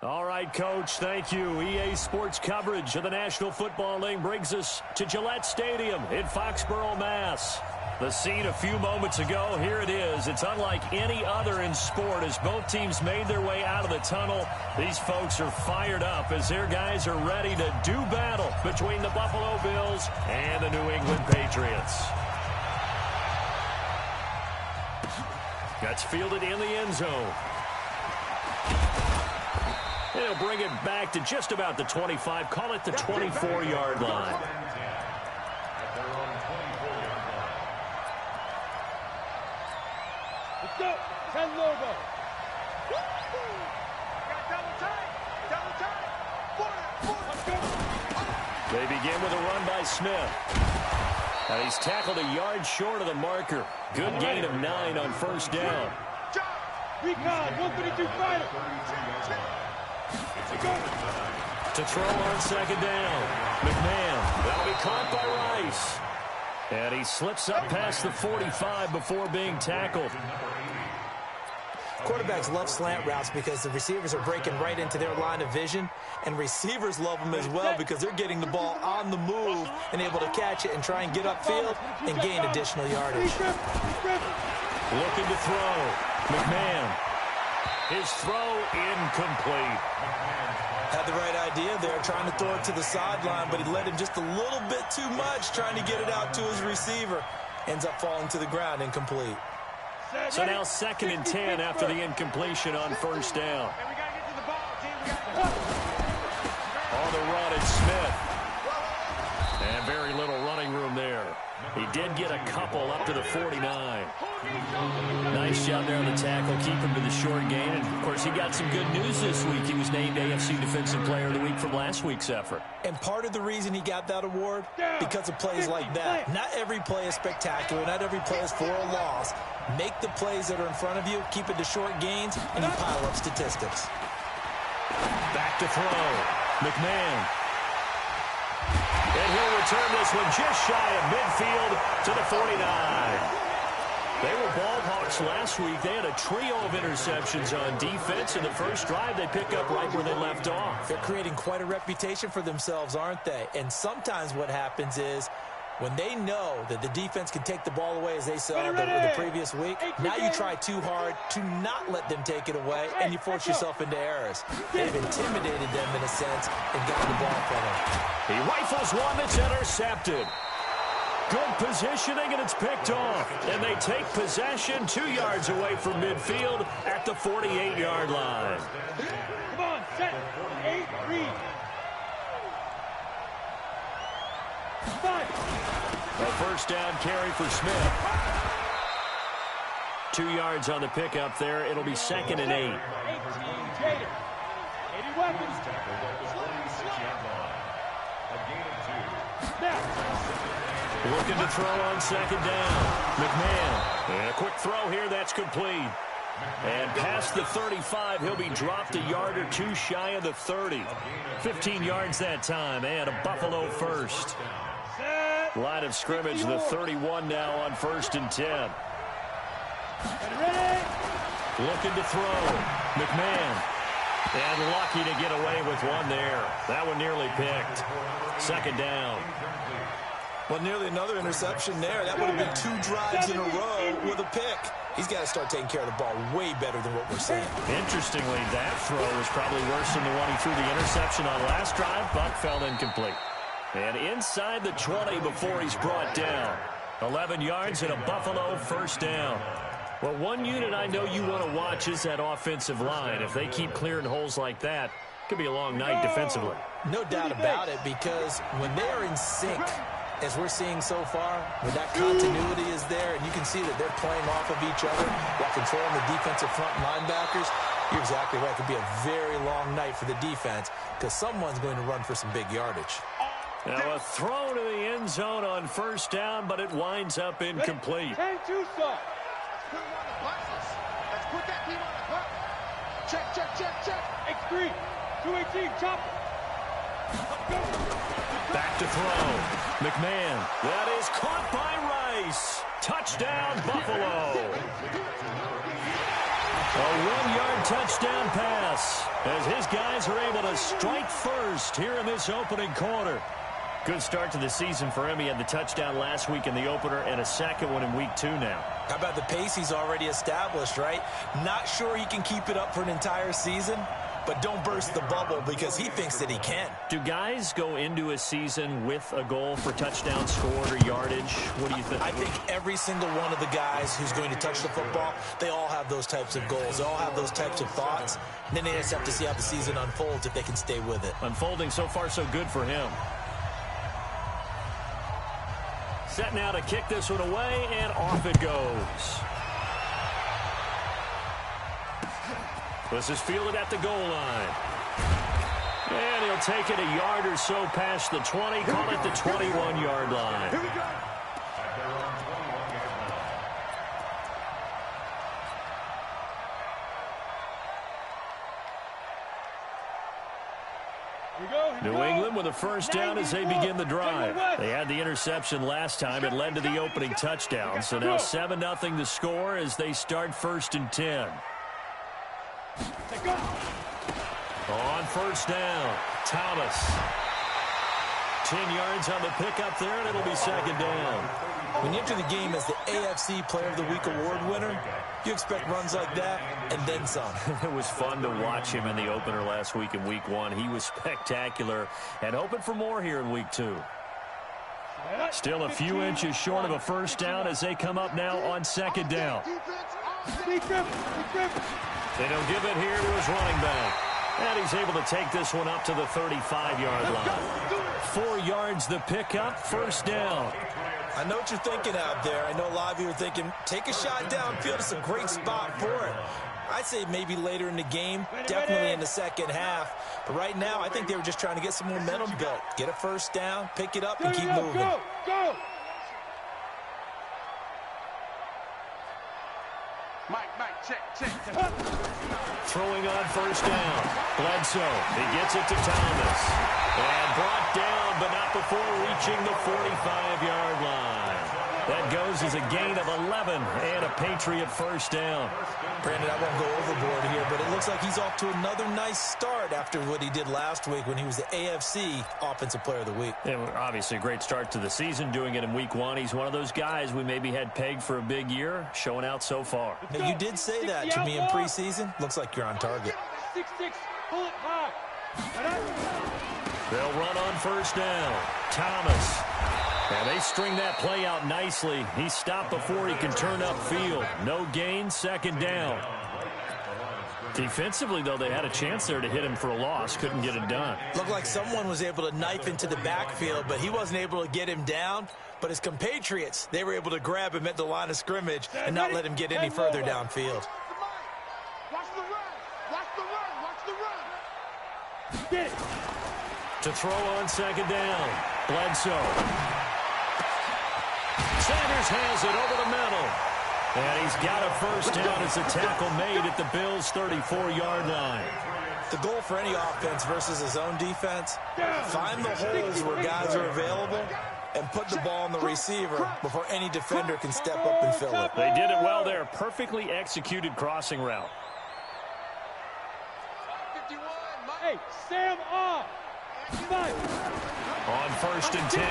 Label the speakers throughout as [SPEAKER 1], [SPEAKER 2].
[SPEAKER 1] All right, Coach, thank you. EA Sports coverage of the National Football League brings us to Gillette Stadium in Foxborough, Mass. The scene a few moments ago, here it is. It's unlike any other in sport as both teams made their way out of the tunnel. These folks are fired up as their guys are ready to do battle between the Buffalo Bills and the New England Patriots. That's fielded in the end zone. They'll bring it back to just about the 25. Call it the 24-yard line.
[SPEAKER 2] Let's go. 10 logo.
[SPEAKER 1] They begin with a run by Smith. And he's tackled a yard short of the marker. Good gain of 9 on first down.
[SPEAKER 2] Recon, 132 fighter.
[SPEAKER 1] To throw on second down. McMahon. That'll be caught by Rice. And he slips up past the 45 before being tackled.
[SPEAKER 3] Quarterbacks love slant routes because the receivers are breaking right into their line of vision, and receivers love them as well because they're getting the ball on the move and able to catch it and try and get upfield and gain additional yardage.
[SPEAKER 1] Looking to throw. McMahon. His throw incomplete.
[SPEAKER 3] Had the right idea there, trying to throw it to the sideline, but he led him just a little bit too much, trying to get it out to his receiver. Ends up falling to the ground, incomplete.
[SPEAKER 1] So now 2nd and 10 after the incompletion on first down. On the run, it's Smith. And very little running room there. He did get a couple up to the 49. Nice job there on the tackle. Keep him to the short gain. And, of course, he got some good news this week. He was named AFC Defensive Player of the Week from last week's effort.
[SPEAKER 3] And part of the reason he got that award, because of plays like that. Not every play is spectacular. Not every play is for a loss. Make the plays that are in front of you, keep it to short gains, and you pile up statistics.
[SPEAKER 1] Back to throw. McMahon. And he'll return this one just shy of midfield to the 49. They were ball hawks last week. They had a trio of interceptions on defense. In the first drive, they pick up right where they left off.
[SPEAKER 3] They're creating quite a reputation for themselves, aren't they? And sometimes what happens is when they know that the defense can take the ball away, as they saw the previous week, now you try too hard to not let them take it away, and you force yourself into errors. They've intimidated them in a sense and gotten the ball from them.
[SPEAKER 1] He rifles one that's intercepted. Good positioning, and it's picked off. And they take possession 2 yards away from midfield at the 48-yard line.
[SPEAKER 2] Come on, set. 8, read. 5.
[SPEAKER 1] A first down carry for Smith. 2 yards on the pickup there. It'll be 2nd and 8.
[SPEAKER 2] 18, Jader. 80 weapons. Snap.
[SPEAKER 1] Looking to throw on second down. McMahon. And a quick throw here. That's complete. And past the 35, he'll be dropped a yard or 2 shy of the 30. 15 yards that time, and a Buffalo first. Line of scrimmage, the 31 now on 1st and 10. Looking to throw. McMahon. And lucky to get away with one there. That one nearly picked. 2nd down.
[SPEAKER 3] Well, nearly another interception there. That would have been 2 drives in a row with a pick. He's got to start taking care of the ball way better than what we're seeing.
[SPEAKER 1] Interestingly, that throw was probably worse than the one he threw the interception on last drive, but fell incomplete. And inside the 20 before he's brought down. 11 yards and a Buffalo first down. Well, one unit I know you want to watch is that offensive line. If they keep clearing holes like that, it could be a long night defensively.
[SPEAKER 3] No doubt about it, because when they are in sync, as we're seeing so far, when that continuity is there and you can see that they're playing off of each other while controlling the defensive front linebackers, you're exactly right. It could be a very long night for the defense because someone's going to run for some big yardage.
[SPEAKER 1] Now a throw to the end zone on first down, but it winds up incomplete.
[SPEAKER 2] 10-2 stop.
[SPEAKER 4] Let's put that team on the clock. Check.
[SPEAKER 2] X3. 218, chopper.
[SPEAKER 1] Back to throw. McMahon. That is caught by Rice. Touchdown, Buffalo. A 1-yard touchdown pass. as his guys are able to strike first here in this opening quarter. Good start to the season for him. He had the touchdown last week in the opener and a second one in week 2 now.
[SPEAKER 3] How about the pace he's already established, right? Not sure he can keep it up for an entire season, but don't burst the bubble because he thinks that he can.
[SPEAKER 1] Do guys go into a season with a goal for touchdown scored or yardage? What do you think?
[SPEAKER 3] I think every single one of the guys who's going to touch the football, they all have those types of goals. They all have those types of thoughts. And then they just have to see how the season unfolds if they can stay with it.
[SPEAKER 1] Unfolding so far so good for him. Set now to kick this one away, and off it goes. This is fielded at the goal line. And he'll take it a yard or so past the 20, call it the 21-yard line.
[SPEAKER 2] Here we go.
[SPEAKER 1] New England with a first down as they begin the drive. They had the interception last time. It led to the opening touchdown. So now 7-0 the score as they start 1st and 10. On first down, Thomas. 10 yards on the pickup there, and it'll be 2nd down.
[SPEAKER 3] When you enter the game as the AFC Player of the Week award winner, you expect runs like that and then some.
[SPEAKER 1] It was fun to watch him in the opener last week in week 1. He was spectacular and hoping for more here in week 2. Still a few inches short of a first down as they come up now on 2nd down. They don't give it here to his running back. And he's able to take this one up to the 35-yard line. 4 yards the pickup, first down.
[SPEAKER 3] I know what you're thinking out there. I know a lot of you are thinking, take a shot downfield. It's a great spot for it. I'd say maybe later in the game, definitely in the second half. But right now, I think they were just trying to get some momentum built. Get a first down, pick it up, and keep moving.
[SPEAKER 2] Go!
[SPEAKER 4] Mike, check.
[SPEAKER 1] Throwing on first down. Bledsoe. He gets it to Thomas. And brought down, but not before reaching the 45-yard line. That goes as a gain of 11 and a Patriot first down.
[SPEAKER 3] Brandon, I won't go overboard here, but it looks like he's off to another nice start after what he did last week when he was the AFC Offensive Player of the Week.
[SPEAKER 1] Yeah, obviously a great start to the season, doing it in week 1. He's one of those guys we maybe had pegged for a big year, showing out so far.
[SPEAKER 3] Now, you did say that to me in preseason. Looks like you're on target.
[SPEAKER 2] 6-6, pull it high.
[SPEAKER 1] They'll run on first down. Thomas. And they string that play out nicely. He stopped before he can turn upfield. No gain, 2nd down. Defensively, though, they had a chance there to hit him for a loss. Couldn't get it done.
[SPEAKER 3] Looked like someone was able to knife into the backfield, but he wasn't able to get him down. But his compatriots, they were able to grab him at the line of scrimmage and not let him get any further downfield.
[SPEAKER 4] Watch the run.
[SPEAKER 2] Get it.
[SPEAKER 1] To throw on 2nd down. Bledsoe. Sanders has it over the middle. And he's got a first down as a tackle made at the Bills' 34-yard line.
[SPEAKER 3] The goal for any offense versus his own defense, find the holes where guys are available and put the ball on the receiver before any defender can step up and fill it.
[SPEAKER 1] They did it well there. Perfectly executed crossing route.
[SPEAKER 2] Hey, Sam off.
[SPEAKER 1] On 1st and 10,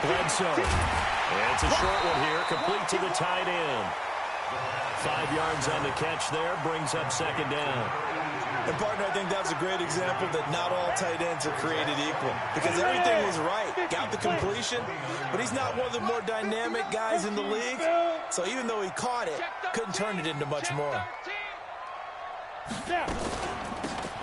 [SPEAKER 1] Bledsoe. It's a short one here, complete to the tight end. 5 yards on the catch there, brings up 2nd down.
[SPEAKER 3] And, partner, I think that's a great example that not all tight ends are created equal because everything was right. Got the completion, but he's not one of the more dynamic guys in the league. So even though he caught it, couldn't turn it into much more.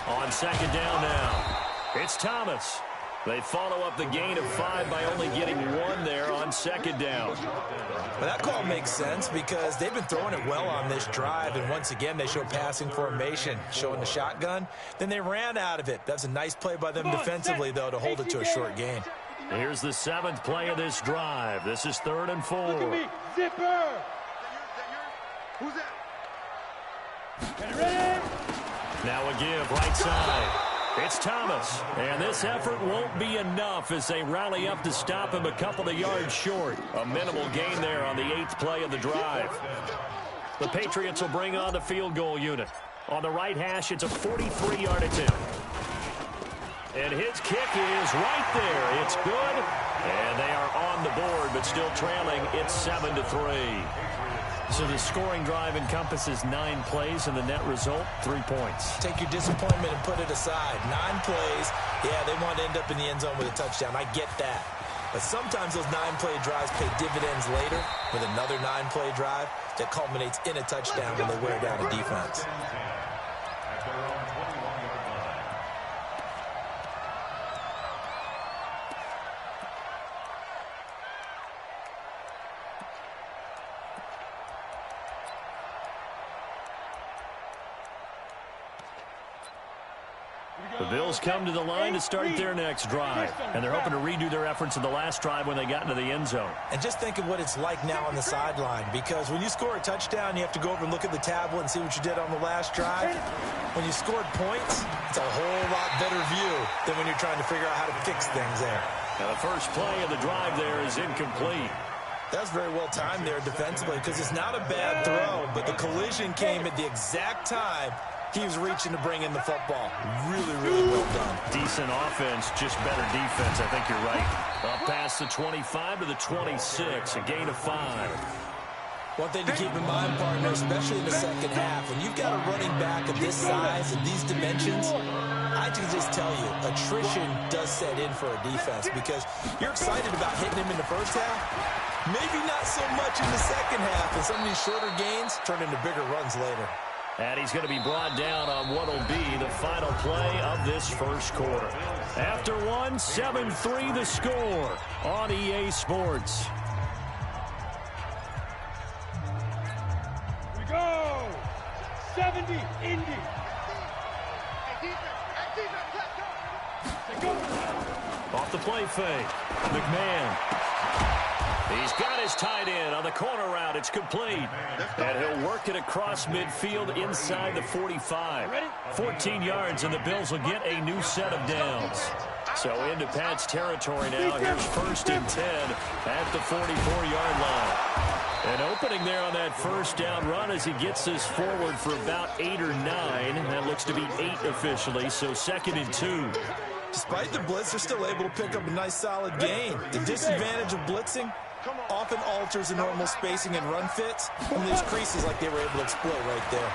[SPEAKER 1] On 2nd down now, it's Thomas. They follow up the gain of 5 by only getting 1 there on 2nd down.
[SPEAKER 3] Well, that call makes sense because they've been throwing it well on this drive, and once again they show passing formation, showing the shotgun. Then they ran out of it. That's a nice play by them defensively, though, to hold it to a short gain.
[SPEAKER 1] Here's the 7th play of this drive. This is 3rd and 4.
[SPEAKER 2] Look at me, zipper.
[SPEAKER 4] Who's that?
[SPEAKER 2] Get ready.
[SPEAKER 1] Now a give, right side. It's Thomas, and this effort won't be enough as they rally up to stop him a couple of yards short. A minimal gain there on the 8th play of the drive. The Patriots will bring on the field goal unit. On the right hash, it's a 43-yard attempt. And his kick is right there. It's good. And they are on the board, but still trailing. It's 7-3. So the scoring drive encompasses 9 plays, and the net result, 3 points.
[SPEAKER 3] Take your disappointment and put it aside. 9 plays. Yeah, they want to end up in the end zone with a touchdown. I get that. But sometimes those 9-play drives pay dividends later with another 9-play drive that culminates in a touchdown when they wear down a defense.
[SPEAKER 1] The Bills come to the line to start their next drive, and they're hoping to redo their efforts in the last drive when they got into the end zone.
[SPEAKER 3] And just think of what it's like now on the sideline, because when you score a touchdown, you have to go over and look at the tablet and see what you did on the last drive. When you scored points, it's a whole lot better view than when you're trying to figure out how to fix things there.
[SPEAKER 1] Now the first play of the drive there is incomplete.
[SPEAKER 3] That's very well timed there defensively, because it's not a bad throw, but the collision came at the exact time he was reaching to bring in the football. Really, really well done.
[SPEAKER 1] Decent offense, just better defense. I think you're right. Up past the 25 to the 26, a gain of 5.
[SPEAKER 3] One thing to keep in mind, partner, especially in the second half, when you've got a running back of this size and these dimensions, I can just tell you, attrition does set in for a defense, because you're excited about hitting him in the first half, maybe not so much in the second half, and some of these shorter gains turn into bigger runs later.
[SPEAKER 1] And he's going to be brought down on what will be the final play of this first quarter. After one, 7-3 the score on EA Sports.
[SPEAKER 2] We go! 70, Indy.
[SPEAKER 1] Off the play fake. McMahon. He's got his tight end on the corner route. It's complete. And he'll work it across midfield inside the 45. 14 yards, and the Bills will get a new set of downs. So into Pat's territory now. Here's 1st and 10 at the 44-yard line. And opening there on that first down run as he gets this forward for about 8 or 9. That looks to be 8 officially, so 2nd and 2.
[SPEAKER 3] Despite the blitz, they're still able to pick up a nice solid gain. The disadvantage of blitzing often alters the normal spacing and run fits, and these creases like they were able to exploit right there.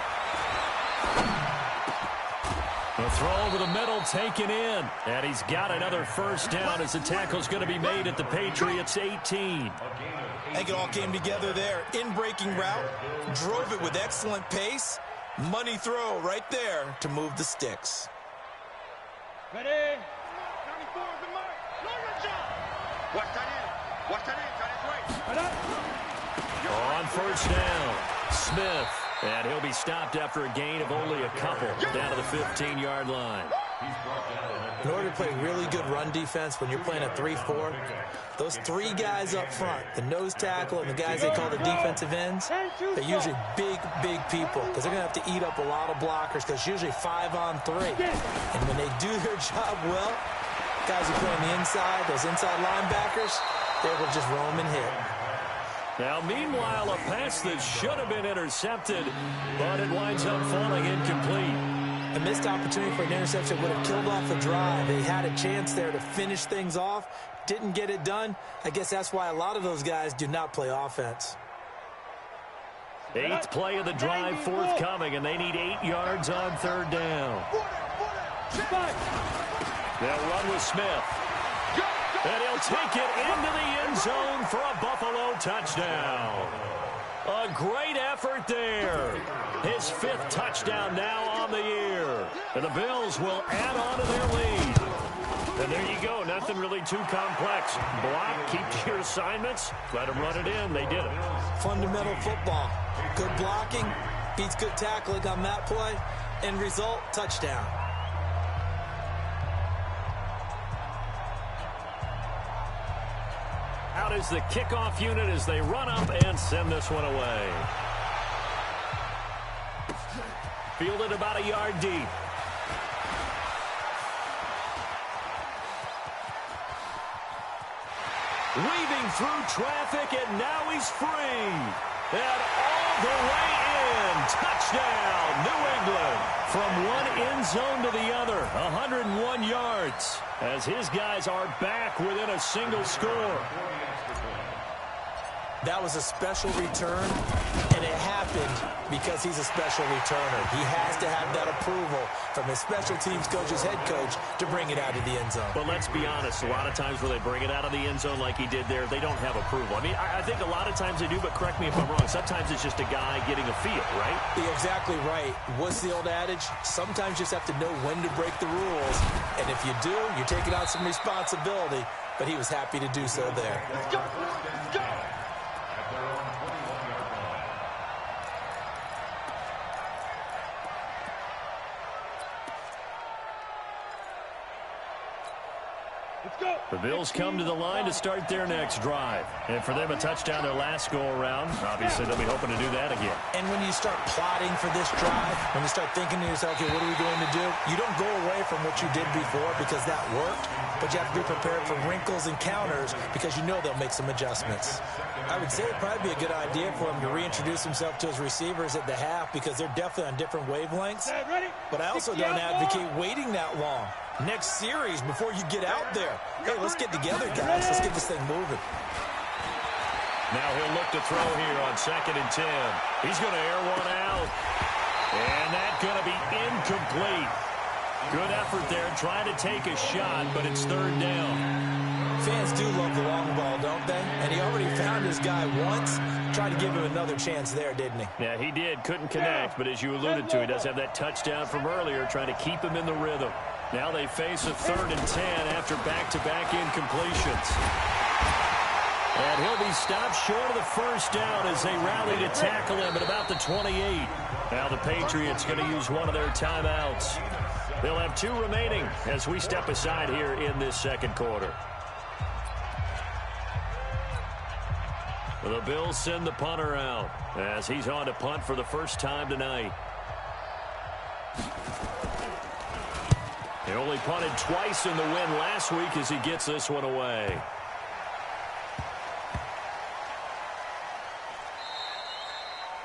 [SPEAKER 1] The throw over the middle taken in, and he's got another first down as the tackle's going to be made at the Patriots 18.
[SPEAKER 3] I think it all came together there. In-breaking route, drove it with excellent pace. Money throw right there to move the sticks.
[SPEAKER 2] Ready? 94 is the mark. Longer jump.
[SPEAKER 4] Watch that in. Watch that in. Got it right.
[SPEAKER 1] On first down, Smith. And he'll be stopped after a gain of only a couple down to the 15-yard line.
[SPEAKER 3] In order to play really good run defense when you're playing a 3-4, those 3 guys up front, the nose tackle and the guys they call the defensive ends, they're usually big, big people because they're going to have to eat up a lot of blockers because it's usually 5 on 3. And when they do their job well, guys who play on the inside, those inside linebackers, they're able to just roam and hit.
[SPEAKER 1] Now, meanwhile, a pass that should have been intercepted, but it winds up falling incomplete.
[SPEAKER 3] A missed opportunity for an interception would have killed off a drive. They had a chance there to finish things off, didn't get it done. I guess that's why a lot of those guys do not play offense.
[SPEAKER 1] 8th play of the drive forthcoming, and they need 8 yards on 3rd down. They'll run with Smith. And he'll take it into the end zone for a Buffalo touchdown. A great effort there. His 5th touchdown now on the year. And the Bills will add on to their lead. And there you go. Nothing really too complex. Block, keep to your assignments. Let them run it in. They did it.
[SPEAKER 3] Fundamental football. Good blocking beats good tackling on that play. End result, touchdown.
[SPEAKER 1] Out is the kickoff unit as they run up and send this one away. Fielded about a yard deep. Weaving through traffic, and now he's free. And all the way in. Touchdown, New England. from one end zone to the other, 101 yards, as his guys are back within a single score.
[SPEAKER 3] That was a special return, and it happened because he's a special returner. He has to have that approval from his special teams coach's head coach to bring it out of the end zone.
[SPEAKER 1] But let's be honest, a lot of times when they bring it out of the end zone like he did there, they don't have approval. I mean, I think a lot of times they do, but correct me if I'm wrong. Sometimes it's just a guy getting a feel, right?
[SPEAKER 3] You're exactly right. What's the old adage? Sometimes you just have to know when to break the rules, and if you do, you're taking on some responsibility, but he was happy to do so there.
[SPEAKER 2] Let's go. Let's go.
[SPEAKER 1] The Bills come to the line to start their next drive. And for them, a touchdown their last go-around. Obviously, they'll be hoping to do that again.
[SPEAKER 3] And when you start plotting for this drive, when you start thinking to yourself, okay, what are we going to do? You don't go away from what you did before because that worked, but you have to be prepared for wrinkles and counters because you know they'll make some adjustments. I would say it'd probably be a good idea for him to reintroduce himself to his receivers at the half because they're definitely on different wavelengths. But I also don't advocate waiting that long. Next series before you get out there. Hey, let's get together, guys. Let's get this thing moving.
[SPEAKER 1] Now he'll look to throw here on 2nd and 10. He's going to air one out. And that's going to be incomplete. Good effort there trying to take a shot, but it's 3rd down.
[SPEAKER 3] Fans do love the long ball, don't they? And he already found his guy once. Tried to give him another chance there, didn't he?
[SPEAKER 1] Yeah, he did. Couldn't connect, but as you alluded to, he does have that touchdown from earlier, trying to keep him in the rhythm. Now they face a 3rd and 10 after back-to-back incompletions. And he'll be stopped short of the first down as they rally to tackle him at about the 28. Now the Patriots going to use one of their timeouts. They'll have 2 remaining as we step aside here in this second quarter. The Bills send the punter out as he's on to punt for the first time tonight. He only punted twice in the win last week as he gets this one away.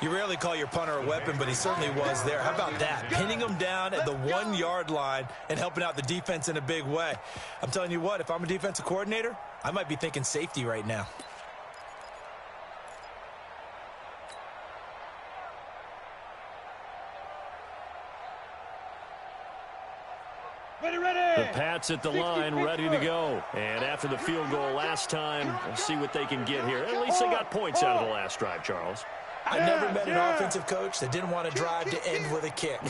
[SPEAKER 3] You rarely call your punter a weapon, but he certainly was there. How about that? Pinning him down at the 1-yard line and helping out the defense in a big way. I'm telling you what, if I'm a defensive coordinator, I might be thinking safety right now.
[SPEAKER 1] The Pats at the line, ready to go. And after the field goal last time, we'll see what they can get here. At least they got points out of the last drive, Charles.
[SPEAKER 3] I never met an offensive coach that didn't want to drive to end with a kick.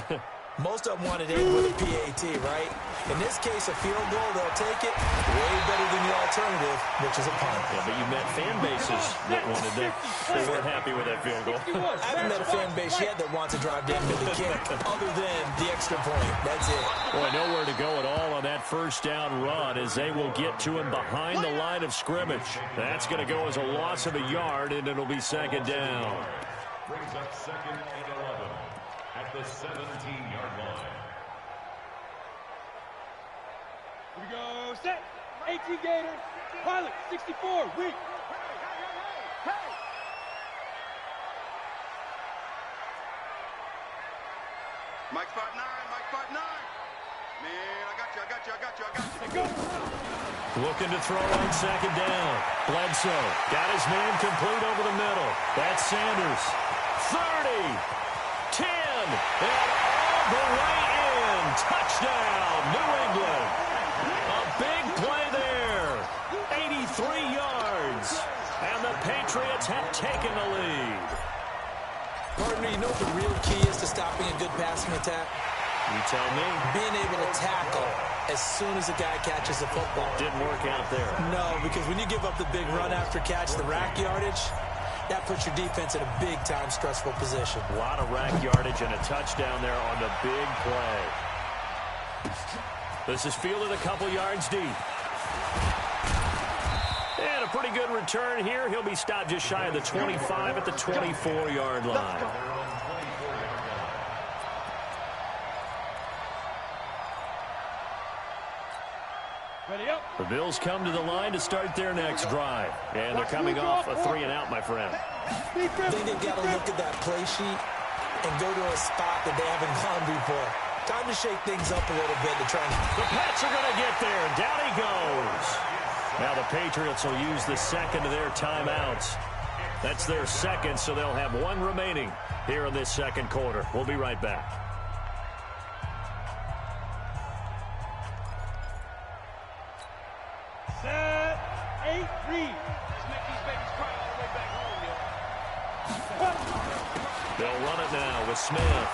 [SPEAKER 3] Most of them wanted to end with a PAT, right? In this case, a field goal, they'll take it way better than the alternative, which is a punt.
[SPEAKER 1] Yeah, but you met fan bases that wanted that. They weren't happy with that field goal.
[SPEAKER 3] I haven't met a fan base yet that wants to drive to end with a kick, other than the extra point. That's it.
[SPEAKER 1] Boy, nowhere to go at all on that first down run as they will get to him behind the line of scrimmage. That's going to go as a loss of a yard, and it'll be 2nd down.
[SPEAKER 5] Brings up 2nd and 11 at the 17-yard line.
[SPEAKER 2] Here we go. Set. 18 Gators. Pilot 64. Weak.
[SPEAKER 4] Mike spot 9. Mike spot 9. Man, I got you.
[SPEAKER 1] Looking to throw on 2nd down. Bledsoe got his man complete over the middle. That's Sanders. 30, 10, and all the way in. Touchdown, New England. A big play there. 83 yards. And the Patriots have taken the lead.
[SPEAKER 3] Partner, you know what the real key is to stopping a good passing attack?
[SPEAKER 1] You tell me.
[SPEAKER 3] Being able to tackle as soon as a guy catches the football.
[SPEAKER 1] Didn't work out there.
[SPEAKER 3] No, because when you give up the big run after catch, the rack yardage, that puts your defense in a big-time stressful position.
[SPEAKER 1] A lot of rack yardage and a touchdown there on the big play. This is fielded a couple yards deep. And a pretty good return here. He'll be stopped just shy of the 25 at the 24-yard line. The Bills come to the line to start their next drive. And they're coming off a 3-and-out, my friend.
[SPEAKER 3] I think they've got to look at that play sheet and go to a spot that they haven't gone before. Time to shake things up a little bit to try and...
[SPEAKER 1] The Pats are going to get there. Down he goes. Now the Patriots will use the second of their timeouts. That's their second, so they'll have one remaining here in this second quarter. We'll be right back.
[SPEAKER 2] Set, 8, read. Let's make these babies cry all the way back home, yo.
[SPEAKER 1] They'll run it now with Smith.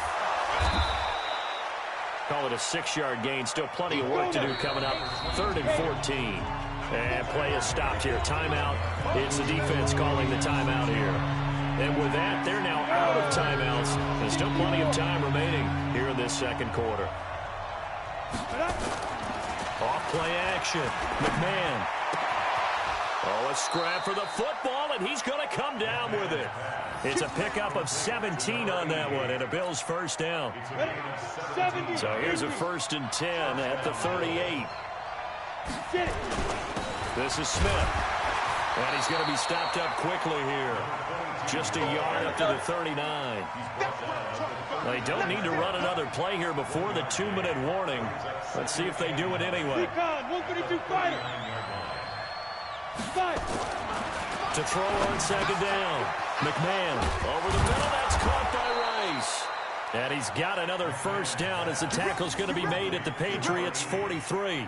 [SPEAKER 1] Call it a 6-yard gain. Still plenty of work to do coming up. 3rd and 14. And play is stopped here. Timeout. It's the defense calling the timeout here. And with that, they're now out of timeouts. There's still plenty of time remaining here in this second quarter. Off play action. McMahon. Oh, a scrap for the football, and he's going to come down with it. It's a pickup of 17 on that one, and a Bills first down. So here's a 1st and 10 at the 38. This is Smith. And he's going to be stopped up quickly here. Just a yard up to the 39. They don't need to run another play here before the 2-minute warning. Let's see if they do it anyway.
[SPEAKER 2] 132 fighter.
[SPEAKER 1] To throw on second down. McMahon over the middle. That's caught by Rice. And he's got another first down as the tackle's going to be made at the Patriots' 43.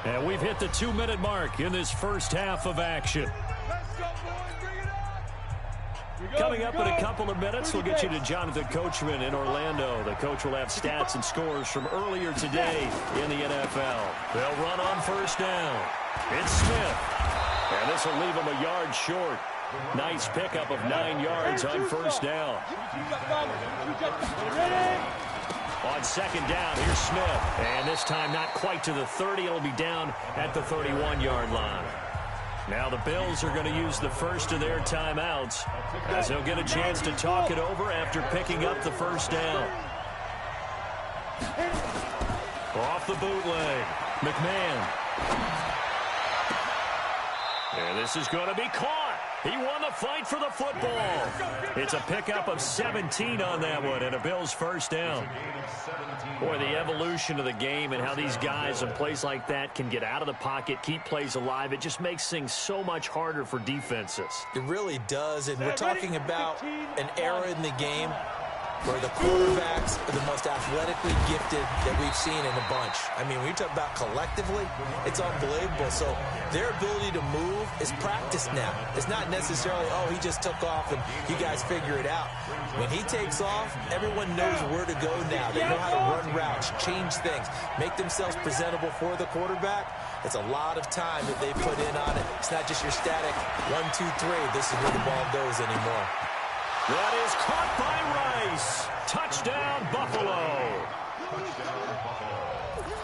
[SPEAKER 1] And we've hit the 2-minute mark in this first half of action. Coming up in a couple of minutes, we'll get you to Jonathan Coachman in Orlando. The coach will have stats and scores from earlier today in the NFL. They'll run on first down. It's Smith. And this will leave him a yard short. Nice pickup of 9 yards on first down. On second down, here's Smith. And this time not quite to the 30. It'll be down at the 31-yard line. Now the Bills are going to use the first of their timeouts as they'll get a chance to talk it over after picking up the first down. Off the bootleg, McMahon. And this is going to be caught. He won the fight for the football. It's a pickup of 17 on that one and a Bills first down. Boy, the evolution of the game and how these guys in plays like that can get out of the pocket, keep plays alive, it just makes things so much harder for defenses.
[SPEAKER 3] It really does, and we're talking about an era in the game where the quarterbacks are the most athletically gifted that we've seen in a bunch. I mean, when you talk about collectively, it's unbelievable. So their ability to move is practiced now. It's not necessarily, oh, he just took off and you guys figure it out. When he takes off, everyone knows where to go now. They know how to run routes, change things, make themselves presentable for the quarterback. It's a lot of time that they put in on it. It's not just your static 1, 2, 3. This is where the ball goes anymore.
[SPEAKER 1] That is caught by Rice. Touchdown, Buffalo.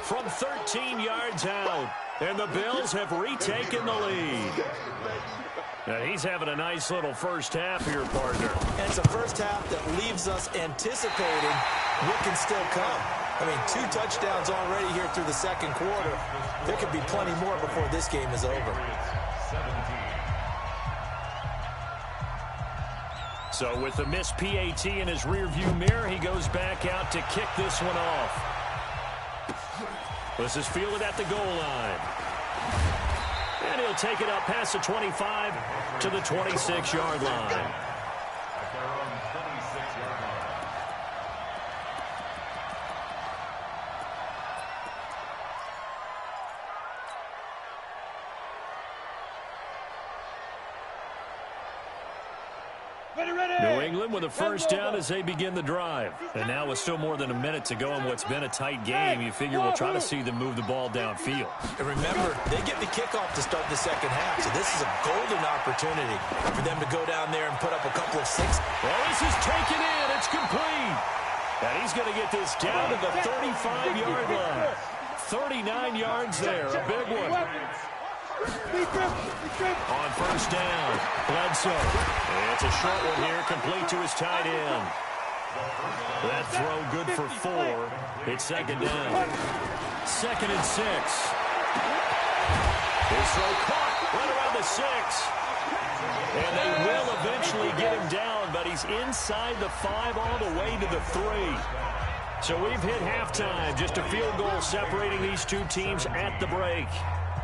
[SPEAKER 1] From 13 yards out. And the Bills have retaken the lead. Now he's having a nice little first half here, partner.
[SPEAKER 3] And it's a first half that leaves us anticipating what can still come. I mean, 2 touchdowns already here through the second quarter. There could be plenty more before this game is over.
[SPEAKER 1] So with the missed PAT in his rearview mirror, he goes back out to kick this one off. This is fielded at the goal line. And he'll take it up past the 25 to the 26-yard line. New England with a first down as they begin the drive. And now with still more than a minute to go in what's been a tight game, you figure we'll try to see them move the ball downfield.
[SPEAKER 3] And remember, they get the kickoff to start the second half, so this is a golden opportunity for them to go down there and put up a couple of 6.
[SPEAKER 1] Well, this is taken in. It's complete. And he's going to get this down to the 35-yard line. 39 yards there, a big one. On first down, Bledsoe. It's a short one here, complete to his tight end. That throw good for 4. It's second down. 2nd and 6. His throw caught right around the 6. And they will eventually get him down, but he's inside the 5 all the way to the 3. So we've hit halftime. Just a field goal separating these two teams at the break.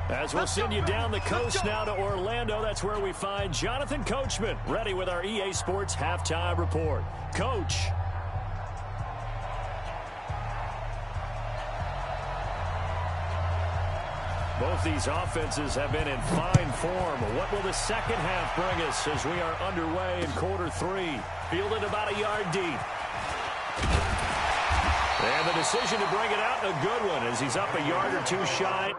[SPEAKER 1] As we'll send you down the coast now to Orlando, that's where we find Jonathan Coachman ready with our EA Sports Halftime Report. Coach. Both these offenses have been in fine form. What will the second half bring us as we are underway in quarter 3? Fielded about a yard deep. And the decision to bring it out, a good one, as he's up a yard or two shy.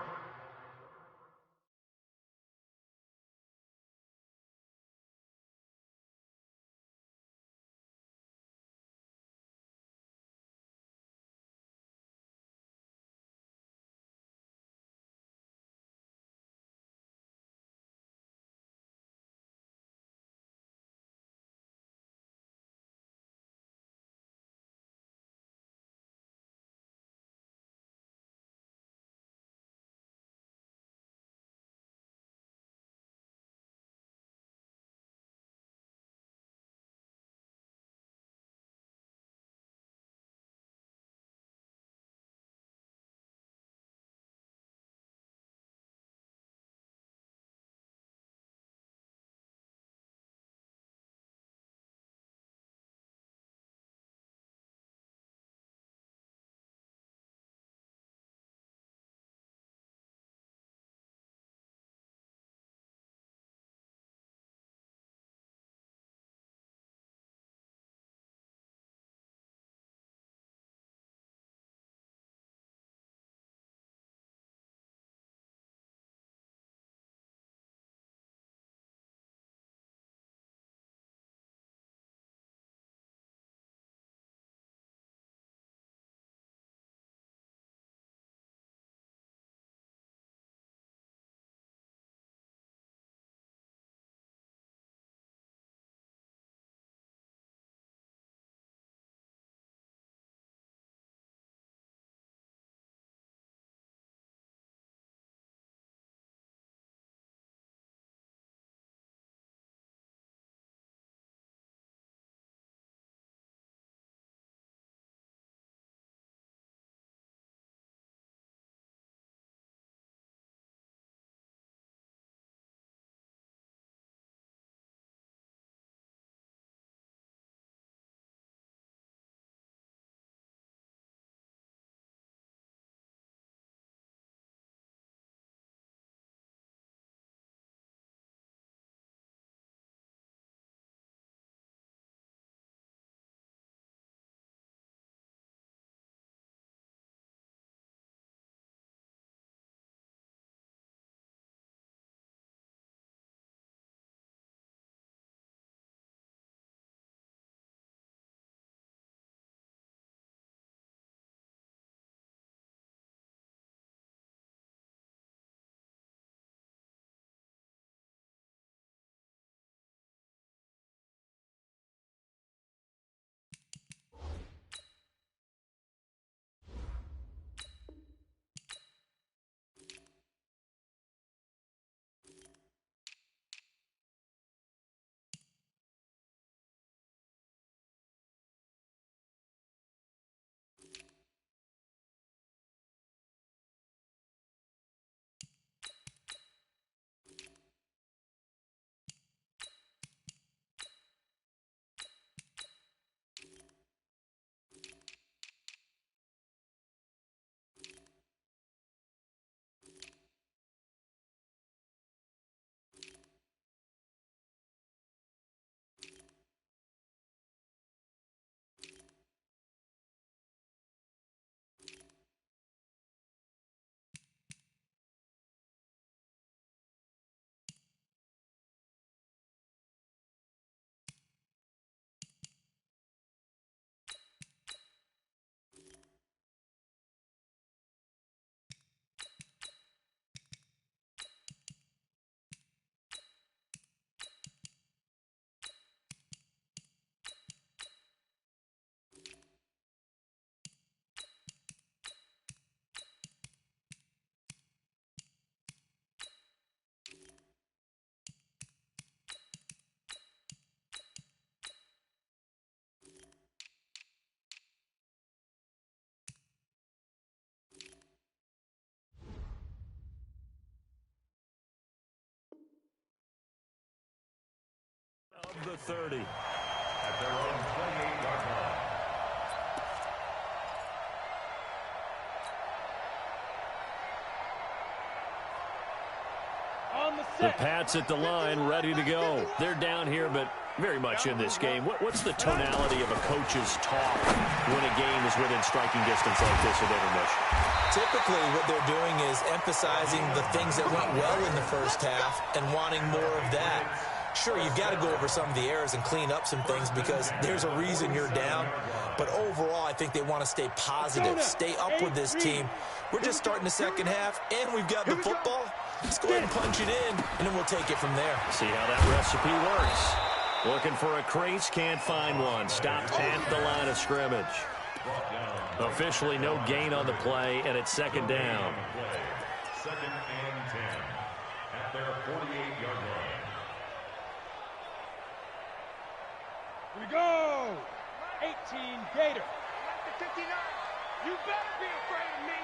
[SPEAKER 1] the 30.
[SPEAKER 5] At their own 28-yard line.
[SPEAKER 1] The Pats at the line, ready to go. They're down here, but very much in this game. What's the tonality of a coach's talk when a game is within striking distance like this at intermission?
[SPEAKER 3] Typically, what they're doing is emphasizing the things that went well in the first half and wanting more of that. Sure, you've got to go over some of the errors and clean up some things because there's a reason you're down. But overall, I think they want to stay positive, stay up with this team. We're just starting the second half, and we've got the football. Let's go ahead and punch it in, and then we'll take it from there.
[SPEAKER 1] See how that recipe works. Looking for a crease, can't find one. Stopped at the line of scrimmage. Officially no gain on the play, and it's second down.
[SPEAKER 5] Second and 10 at their 48-yard line.
[SPEAKER 2] Here we go. 18 Gator.
[SPEAKER 6] You better be afraid of me.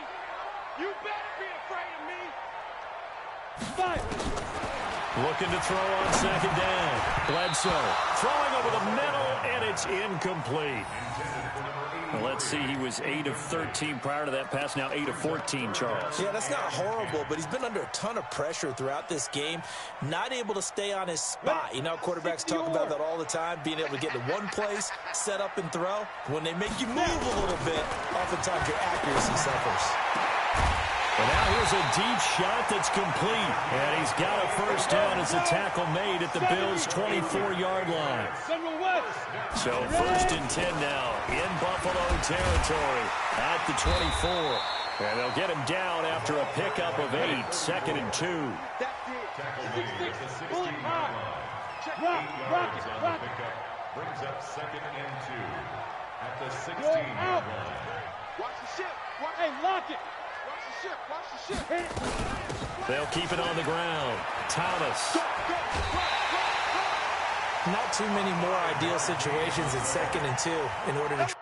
[SPEAKER 6] You better be afraid of me.
[SPEAKER 2] 5.
[SPEAKER 1] Looking to throw on second down. Bledsoe throwing over the middle, and it's incomplete. Well, let's see, he was 8 of 13 prior to that pass, now 8 of 14, Charles.
[SPEAKER 3] Yeah, that's not horrible, but he's been under a ton of pressure throughout this game, not able to stay on his spot. You know, quarterbacks talk about that all the time, being able to get to one place, set up and throw. When they make you move a little bit, oftentimes your accuracy suffers.
[SPEAKER 1] Well, now here's a deep shot that's complete. And he's got a first down as a tackle made at the Bills' 24-yard line. So first and 10 now in Buffalo territory at the 24. And they'll get him down after a pickup of 8, second and 2.
[SPEAKER 5] Tackle made at the 16-yard line. 8 yards on the pickup. Brings up second and 2 at the 16-yard line.
[SPEAKER 6] Watch the ship.
[SPEAKER 2] Hey, lock it.
[SPEAKER 6] Watch the ship. Watch the ship.
[SPEAKER 1] They'll keep it on the ground. Thomas.
[SPEAKER 3] Not too many more ideal situations at second and 2 in order to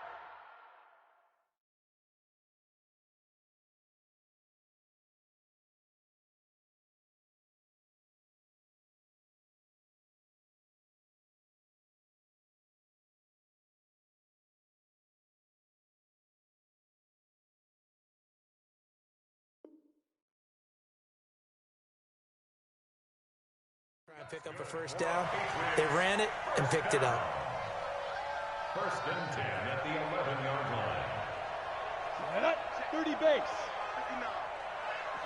[SPEAKER 3] pick up a first down. They ran it and picked it up.
[SPEAKER 5] First and 10 at the 11-yard line.
[SPEAKER 2] 30 base.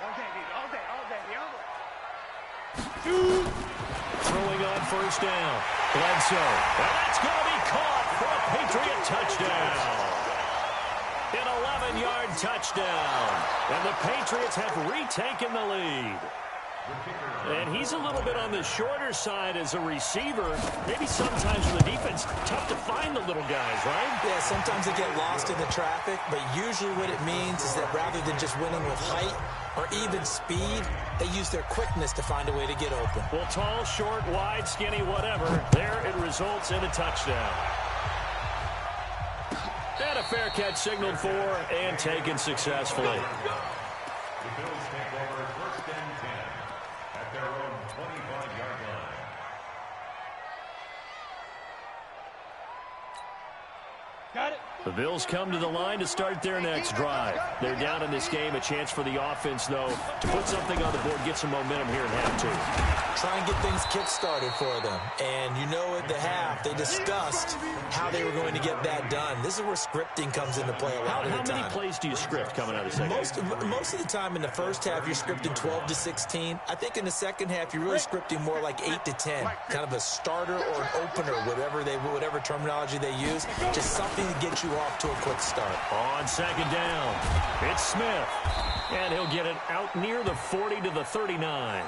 [SPEAKER 6] All day.
[SPEAKER 2] 2.
[SPEAKER 1] Throwing on first down. Bledsoe. And that's going to be caught for a Patriot touchdown. An 11-yard touchdown. And the Patriots have retaken the lead. And he's a little bit on the shorter side as a receiver. Maybe sometimes for the defense, tough to find the little guys, right?
[SPEAKER 3] Yeah, sometimes they get lost in the traffic, but usually what it means is that rather than just winning with height or even speed, they use their quickness to find a way to get open.
[SPEAKER 1] Well, tall, short, wide, skinny, whatever, there it results in a touchdown. And a fair catch signaled for and taken successfully.
[SPEAKER 5] The Bills take over first and 10 at their own 25-yard line.
[SPEAKER 2] Got it.
[SPEAKER 1] The Bills come to the line to start their next drive. They're down in this game. A chance for the offense, though, to put something on the board, get some momentum here in half 2.
[SPEAKER 3] Try and get things kick-started for them. And you know at the half, they discussed how they were going to get that done. This is where scripting comes into play a lot of the time.
[SPEAKER 1] How many plays do you script coming out of the second?
[SPEAKER 3] Most of the time in the first half, you're scripting 12 to 16. I think in the second half, you're really scripting more like 8 to 10. Kind of a starter or an opener, whatever terminology they use. Just something to get you off to a quick start.
[SPEAKER 1] On second down, it's Smith. And he'll get it out near the 40 to the 39.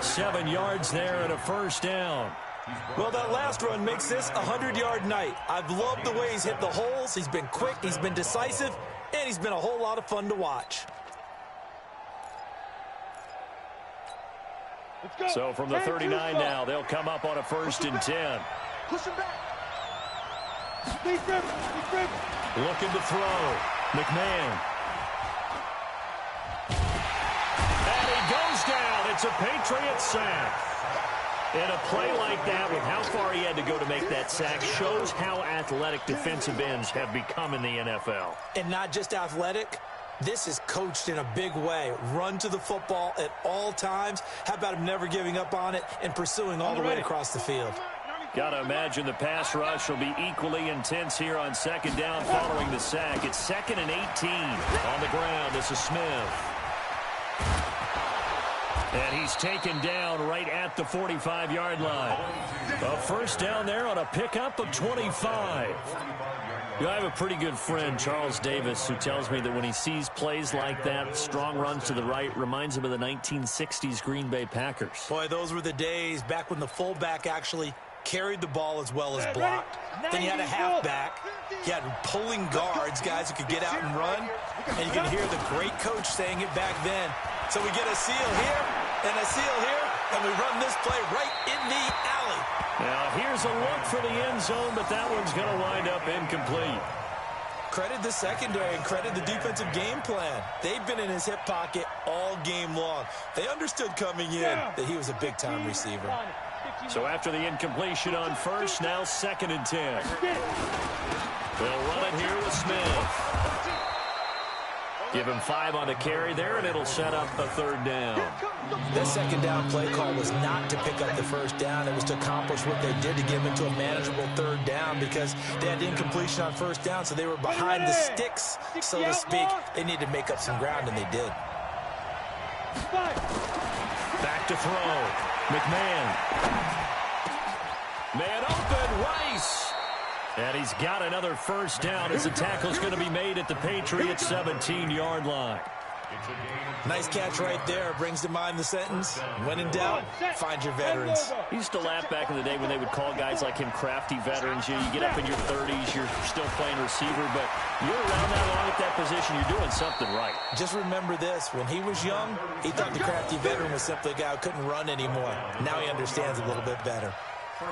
[SPEAKER 1] 7 yards there and a first down.
[SPEAKER 3] Well, that last run makes this a 100-yard night. I've loved the way he's hit the holes. He's been quick, he's been decisive, and he's been a whole lot of fun to watch.
[SPEAKER 2] Let's go.
[SPEAKER 1] So from the 39 now, they'll come up on a first and 10.
[SPEAKER 6] Push him back.
[SPEAKER 2] Big grip.
[SPEAKER 1] Looking to throw. McMahon. And he goes down. It's a Patriot sack. And a play like that, with how far he had to go to make that sack, shows how athletic defensive ends have become in the NFL.
[SPEAKER 3] And not just athletic. This is coached in a big way. Run to the football at all times. How about him never giving up on it and pursuing all the way across the field?
[SPEAKER 1] Got to imagine the pass rush will be equally intense here on second down following the sack. It's 2nd and 18 on the ground. This is Smith. And he's taken down right at the 45-yard line. A first down there on a pickup of 25. I have a pretty good friend, Charles Davis, who tells me that when he sees plays like that, strong runs to the right, reminds him of the 1960s Green Bay Packers.
[SPEAKER 3] Boy, those were the days back when the fullback actually carried the ball as well as blocked. Then you had a halfback. You had pulling guards, guys who could get out and run. And you can hear the great coach saying it back then. So we get a seal here and a seal here, and we run this play right in the alley.
[SPEAKER 1] Now, here's a look for the end zone, but that one's going to wind up incomplete.
[SPEAKER 3] Credit the secondary and credit the defensive game plan. They've been in his hip pocket all game long. They understood coming in that he was a big-time receiver.
[SPEAKER 1] So after the incompletion on first, now 2nd and 10. They'll run it here with Smith. Give him 5 on the carry there, and it'll set up a 3rd down.
[SPEAKER 3] That second down play call was not to pick up the first down. It was to accomplish what they did to get him into a manageable 3rd down because they had incompletion on first down, so they were behind the sticks, so to speak. They needed to make up some ground, and they did.
[SPEAKER 1] Back to throw. McMahon. Man open, Rice. And he's got another first down as the tackle's going to be made at the Patriots' 17-yard line.
[SPEAKER 3] Nice catch right there. Brings to mind the sentence, when in doubt, find your veterans.
[SPEAKER 1] He used to laugh back in the day when they would call guys like him crafty veterans. You get up in your 30s, you're still playing receiver, but you're around that long at that position, you're doing something right.
[SPEAKER 3] Just remember this. When he was young, he thought the crafty veteran was simply a guy who couldn't run anymore. Now he understands a little bit better.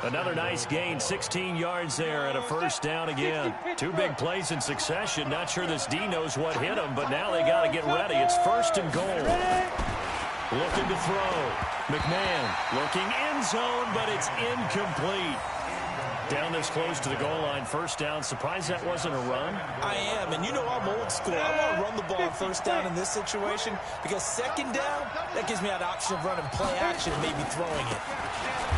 [SPEAKER 1] Another nice gain, 16 yards there and a first down again. 2 big plays in succession. Not sure this D knows what hit him, but now they got to get ready. It's 1st and goal. Looking to throw. McMahon looking end zone, but it's incomplete. Down this close to the goal line, first down. Surprised that wasn't a run?
[SPEAKER 3] I am, and you know I'm old school. I want to run the ball on first down in this situation because second down, that gives me that option of running play action and maybe throwing it.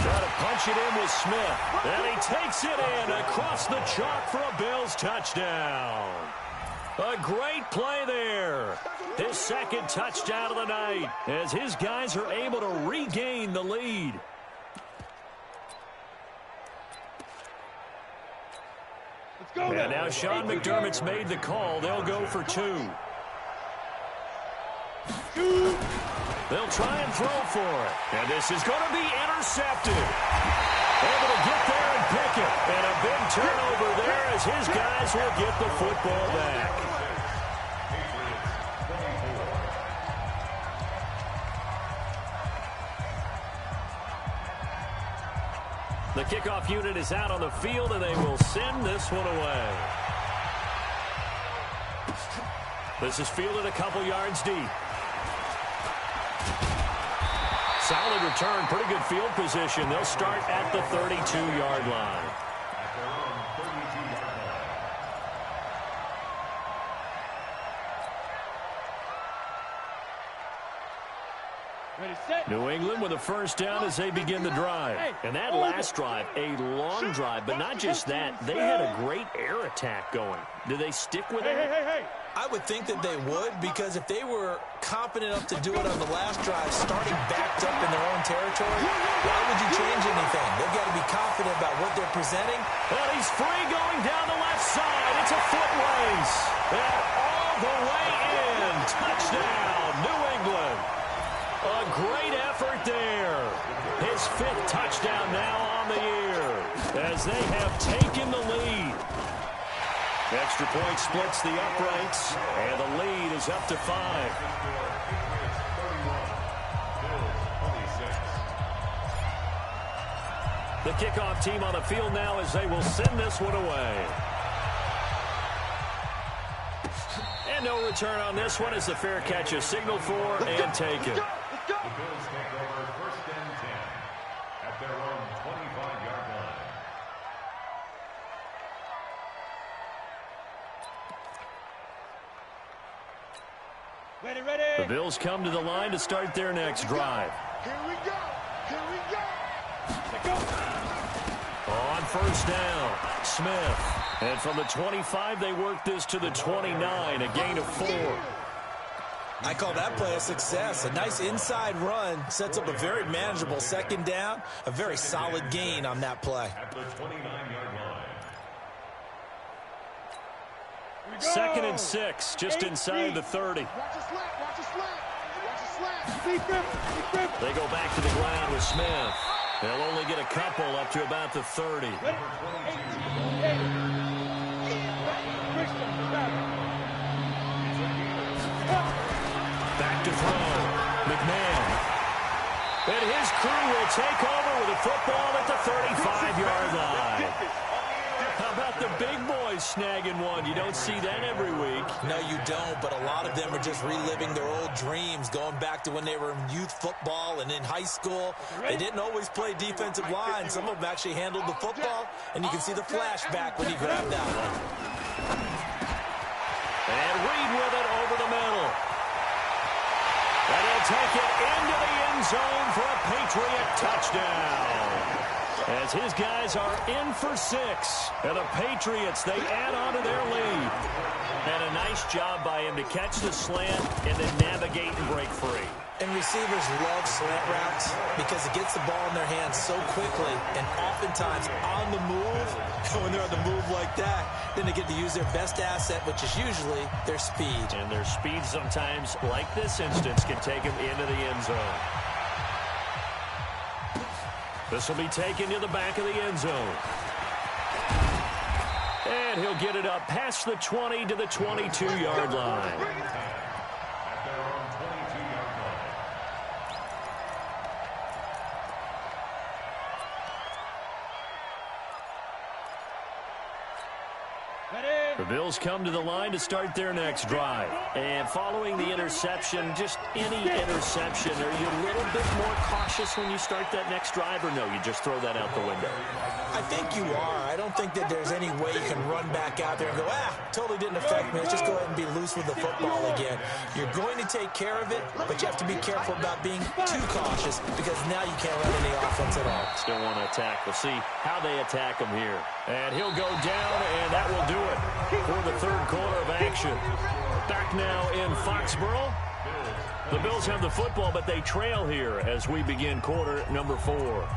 [SPEAKER 1] Try to punch it in with Smith. And he takes it in across the chalk for a Bills touchdown. A great play there. His 2nd touchdown of the night as his guys are able to regain the lead. And now Sean McDermott's made the call. They'll go for 2. They'll try and throw for it. And this is going to be intercepted. Able to get there and pick it. And a big turnover there as his guys will get the football back. The kickoff unit is out on the field, and they will send this one away. This is fielded a couple yards deep. Solid return, pretty good field position. They'll start at the 32-yard line. New England with a first down as they begin the drive. And that last drive, a long drive, but not just that. They had a great air attack going. Do they stick with it?
[SPEAKER 3] I would think that they would, because if they were confident enough to do it on the last drive, starting backed up in their own territory, why would you change anything? They've got to be confident about what they're presenting.
[SPEAKER 1] Well, he's free going down the left side. It's a foot race. And all the way in. Touchdown, New England. A great effort there. His 5th touchdown now on the year as they have taken the lead. Extra point splits the uprights, and the lead is up to 5. The kickoff team on the field now as they will send this one away. And no return on this one as the fair catch is signaled for and taken.
[SPEAKER 5] The Bills take over 1st and 10 at their
[SPEAKER 1] The Bills come to the line to start their next drive.
[SPEAKER 6] Here we go. Here we go.
[SPEAKER 1] On first down, Smith. And from the 25, they work this to the 29, a gain of 4.
[SPEAKER 3] I call that play a success. A nice inside run sets up a very manageable second down. A very solid gain on that play.
[SPEAKER 5] At the 29-yard line.
[SPEAKER 1] Second and 6, just inside the 30.
[SPEAKER 6] Watch the slant. Watch the slant. Watch the slant.
[SPEAKER 1] They go back to the ground with Smith. They'll only get a couple up to about the 30. Back to throw. McMahon. And his crew will take over with a football at the 35-yard line. How about the big boys snagging one? You don't see that every week.
[SPEAKER 3] No, you don't, but a lot of them are just reliving their old dreams, going back to when they were in youth football and in high school. They didn't always play defensive line. Some of them actually handled the football, and you can see the flashback when he grabbed that one.
[SPEAKER 1] And Reed with it over the middle. And he'll take it into the end zone for a Patriot touchdown. As his guys are in for 6. And the Patriots, they add on to their lead. And a nice job by him to catch the slant and then navigate and break free.
[SPEAKER 3] And receivers love slant routes because it gets the ball in their hands so quickly and oftentimes on the move. And when they're on the move like that, then they get to use their best asset, which is usually their speed.
[SPEAKER 1] And their speed sometimes, like this instance, can take them into the end zone. This will be taken to the back of the end zone. And he'll get it up past the 20 to the 22-yard line.
[SPEAKER 5] At their own 22-yard line.
[SPEAKER 1] The Bills come to the line to start their next drive. And following the interception, just any interception, are you a little bit more cautious when you start that next drive, or no, you just throw that out the window?
[SPEAKER 3] I think you are. I don't think that there's any way you can run back out there and go, totally didn't affect me. Let's just go ahead and be loose with the football again. You're going to take care of it, but you have to be careful about being too cautious because now you can't run any offense at all.
[SPEAKER 1] Still want to attack. We'll see how they attack him here. And he'll go down, and that will do it for the third quarter of action. Back now in Foxborough. The Bills have the football, but they trail here as we begin quarter number 4.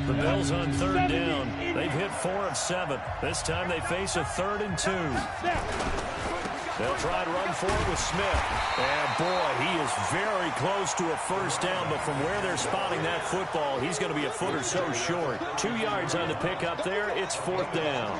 [SPEAKER 1] The Bills on third down. They've hit 4 of 7. This time they face a 3rd and 2. They'll try to run for it with Smith. And, boy, he is very close to a first down, but from where they're spotting that football, he's going to be a foot or so short. 2 yards on the pickup there. It's 4th down.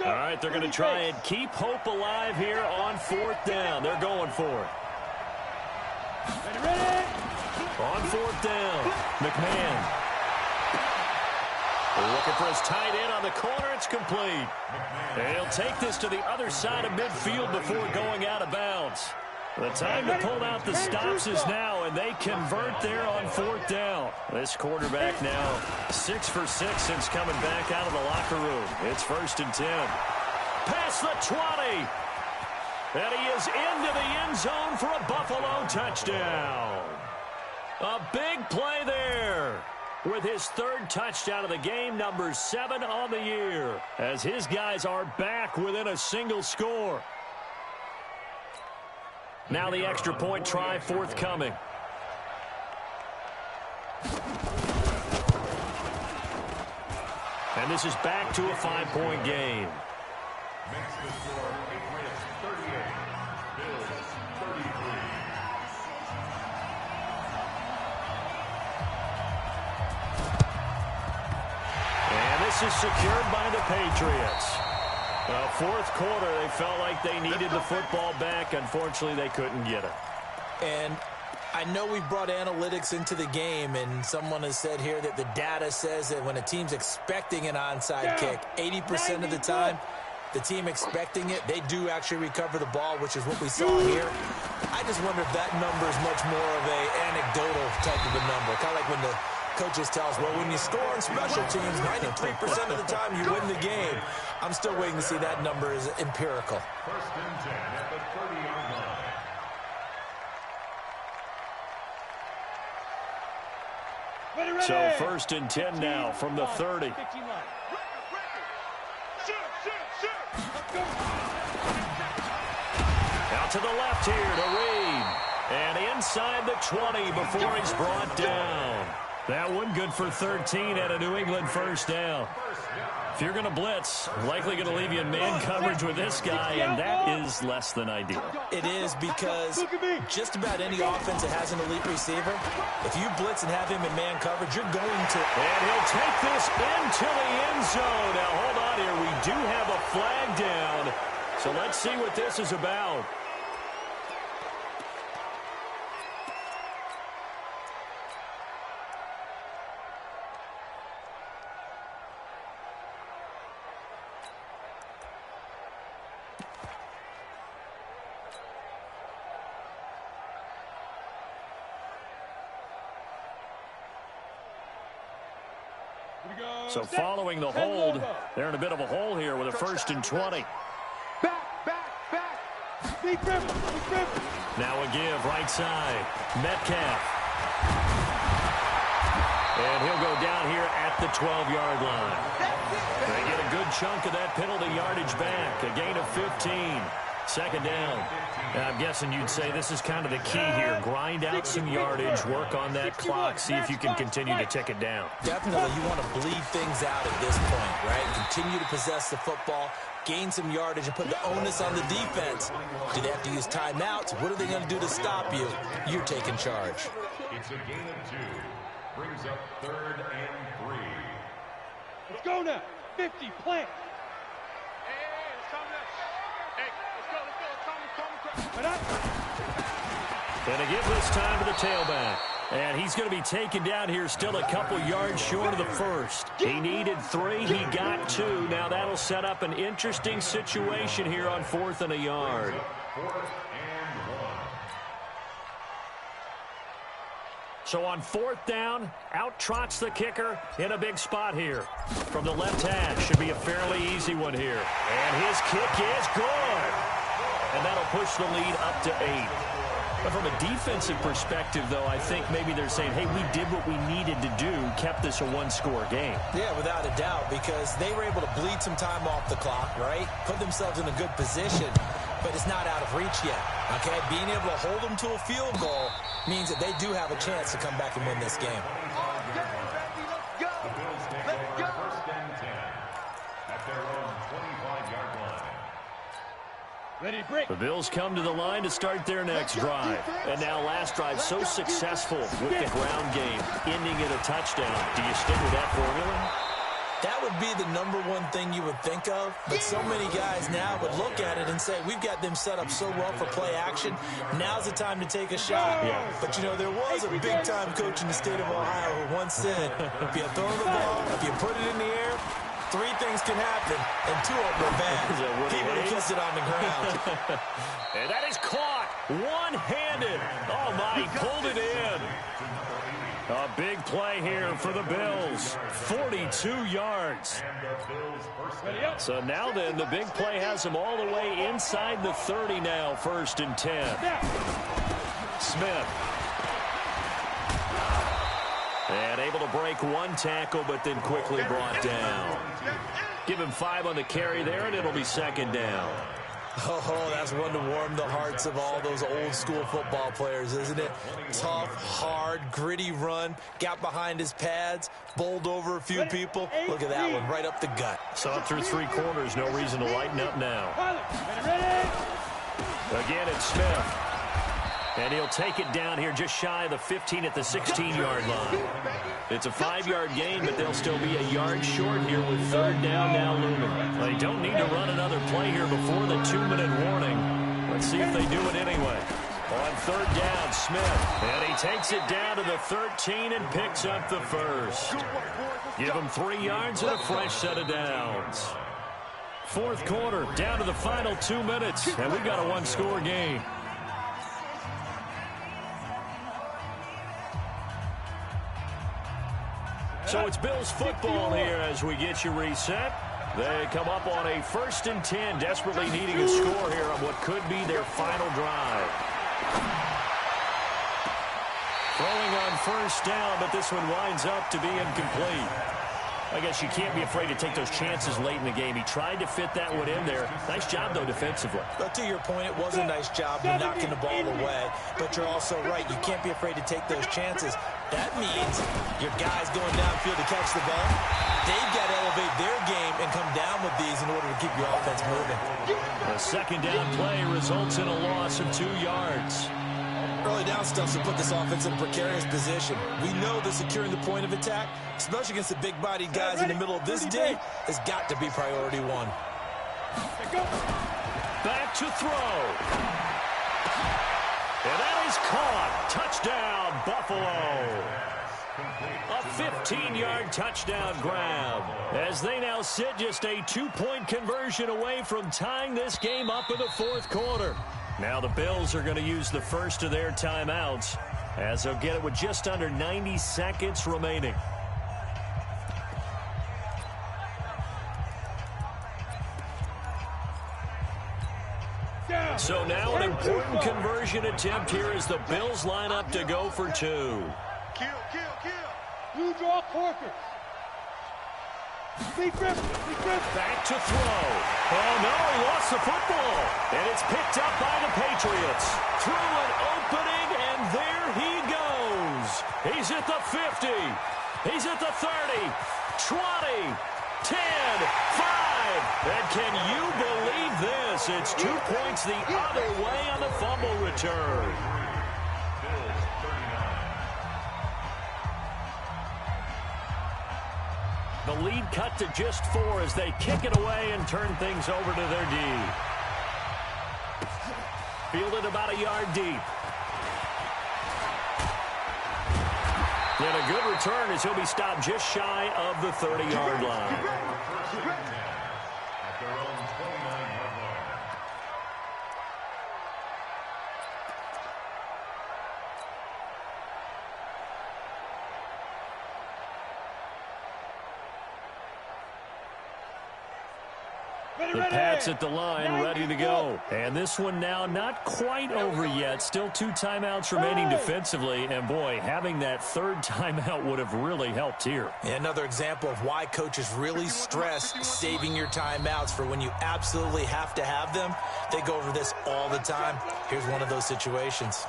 [SPEAKER 1] All right, they're going to try and keep hope alive here on 4th down. They're going for it. On 4th down, McMahon. Looking for his tight end on the corner. It's complete. And he'll take this to the other side of midfield before going out of bounds. The time to pull out the stops is now, and they convert there on 4th down. This quarterback now 6 for 6 since coming back out of the locker room. It's 1st and 10. Past the 20. And he is into the end zone for a Buffalo touchdown. A big play there with his 3rd touchdown of the game, number 7 on the year, as his guys are back within a single score. Now the extra point try forthcoming. And this is back to a 5-point game.
[SPEAKER 5] Makes the score Patriots 38, Bills 33.
[SPEAKER 1] And this is secured by the Patriots. 4th quarter, they felt like they needed the football back. Unfortunately, they couldn't get it.
[SPEAKER 3] And I know we've brought analytics into the game, and someone has said here that the data says that when a team's expecting an onside kick, 80% of the time, the team expecting it, they do actually recover the ball, which is what we saw here. I just wonder if that number is much more of a anecdotal type of a number, kind of like when the coaches tell us, well, when you score on special teams, 93% of the time you win the game. I'm still waiting to see that number is empirical.
[SPEAKER 5] First and 10 at the 30-yard line.
[SPEAKER 1] So first and 10 now from the 30. Out to the left here to Reed. And inside the 20 before he's brought down. That one good for 13 at a New England first down. If you're going to blitz, likely going to leave you in man coverage with this guy, and that is less than ideal.
[SPEAKER 3] It is, because just about any offense that has an elite receiver, if you blitz and have him in man coverage, you're going to.
[SPEAKER 1] And he'll take this into the end zone. Now, hold on here. We do have a flag down, so let's see what this is about. So following the hold, they're in a bit of a hole here with a first and 20.
[SPEAKER 2] Back.
[SPEAKER 1] Now a give right side. Metcalf. And he'll go down here at the 12-yard line. They get a good chunk of that penalty yardage back. A gain of 15. Second down. I'm guessing you'd say this is kind of the key here. Grind out some yardage, work on that clock, see if you can continue to tick it down.
[SPEAKER 3] Definitely, you want to bleed things out at this point, right? Continue to possess the football, gain some yardage, and put the onus on the defense. Do they have to use timeouts? What are they going to do to stop you? You're taking charge.
[SPEAKER 5] It's a gain of 2. Brings up 3rd and 3.
[SPEAKER 2] Let's go now. 50, plant.
[SPEAKER 1] And a give this time to the tailback. And he's going to be taken down here still a couple yards short of the first. He needed 3. He got 2. Now that'll set up an interesting situation here on 4th and a yard.
[SPEAKER 5] 4th and 1.
[SPEAKER 1] So on 4th down, out trots the kicker in a big spot here. From the left hash, should be a fairly easy one here. And his kick is good. And that'll push the lead up to 8. But from a defensive perspective, though, I think maybe they're saying, hey, we did what we needed to do, kept this a one-score game.
[SPEAKER 3] Yeah, without a doubt, because they were able to bleed some time off the clock, right? Put themselves in a good position, but it's not out of reach yet, okay? Being able to hold them to a field goal means that they do have a chance to come back and win this game.
[SPEAKER 1] The Bills come to the line to start their next drive. And now last drive so successful with the ground game, ending in a touchdown. Do you stick with that formula?
[SPEAKER 3] That would be the number one thing you would think of, but so many guys now would look at it and say, we've got them set up so well for play action, now's the time to take a shot. Yeah. But, you know, there was a big-time coach in the state of Ohio who once said, if you throw the ball, if you put it in the air, 3 things can happen, and 2 of them are bad. He would have kissed it on the ground.
[SPEAKER 1] And that is caught one-handed. Oh, my, he pulled it in. A big play here for the Bills. 42 yards. So now then, the big play has them all the way inside the 30 now, 1st and 10. Smith. And able to break 1 tackle, but then quickly brought down. Give him 5 on the carry there, and it'll be 2nd down.
[SPEAKER 3] Oh, that's one to warm the hearts of all those old-school football players, isn't it? Tough, hard, gritty run, got behind his pads, bowled over a few people. Look at that one, right up the gut.
[SPEAKER 1] So up through 3 quarters, no reason to lighten up now. Again, it's Smith. And he'll take it down here just shy of the 15 at the 16-yard line. It's a 5-yard gain, but they'll still be a yard short here with 3rd down now looming. They don't need to run another play here before the 2-minute warning. Let's see if they do it anyway. On third down, Smith. And he takes it down to the 13 and picks up the first. Give him 3 yards and a fresh set of downs. Fourth quarter, down to the final 2 minutes, and we've got a one-score game. So it's Bills football here as we get you reset. They come up on a 1st and 10, desperately needing a score here on what could be their final drive. Throwing on first down, but this one winds up to be incomplete. I guess you can't be afraid to take those chances late in the game. He tried to fit that one in there. Nice job, though, defensively.
[SPEAKER 3] But to your point, it was a nice job knocking the ball away. But you're also right. You can't be afraid to take those chances. That means your guys going downfield to catch the ball, they've got to elevate their game and come down with these in order to keep your offense moving.
[SPEAKER 1] The second down play results in a loss of 2 yards.
[SPEAKER 3] Early down stuff to put this offense in a precarious position. We know that securing the point of attack, especially against the big-bodied guys in the middle of this day, has got to be priority one.
[SPEAKER 1] Back to throw. And that is caught. Touchdown, Buffalo. A 15-yard touchdown grab. As they now sit just a 2-point conversion away from tying this game up in the fourth quarter. Now the Bills are going to use the first of their timeouts as they'll get it with just under 90 seconds remaining. So now an important conversion attempt here as the Bills line up to go for 2.
[SPEAKER 4] Kill.
[SPEAKER 2] Blue draw quarter.
[SPEAKER 1] Back to throw. Oh, no, he lost the football. And it's picked up by the Patriots. Through an opening, and there he goes. He's at the 50. He's at the 30, 20, 10, 5. And can you believe this? It's 2 points the other way on the fumble return. The lead cut to just 4 as they kick it away and turn things over to their D. Fielded about a yard deep. And a good return as he'll be stopped just shy of the 30-yard line.
[SPEAKER 5] At their own 29-yard line.
[SPEAKER 1] The Pats at the line, ready to go. And this one now not quite over yet. Still 2 timeouts remaining defensively. And, boy, having that third timeout would have really helped here.
[SPEAKER 3] Another example of why coaches really stress saving your timeouts for when you absolutely have to have them. They go over this all the time. Here's one of those situations.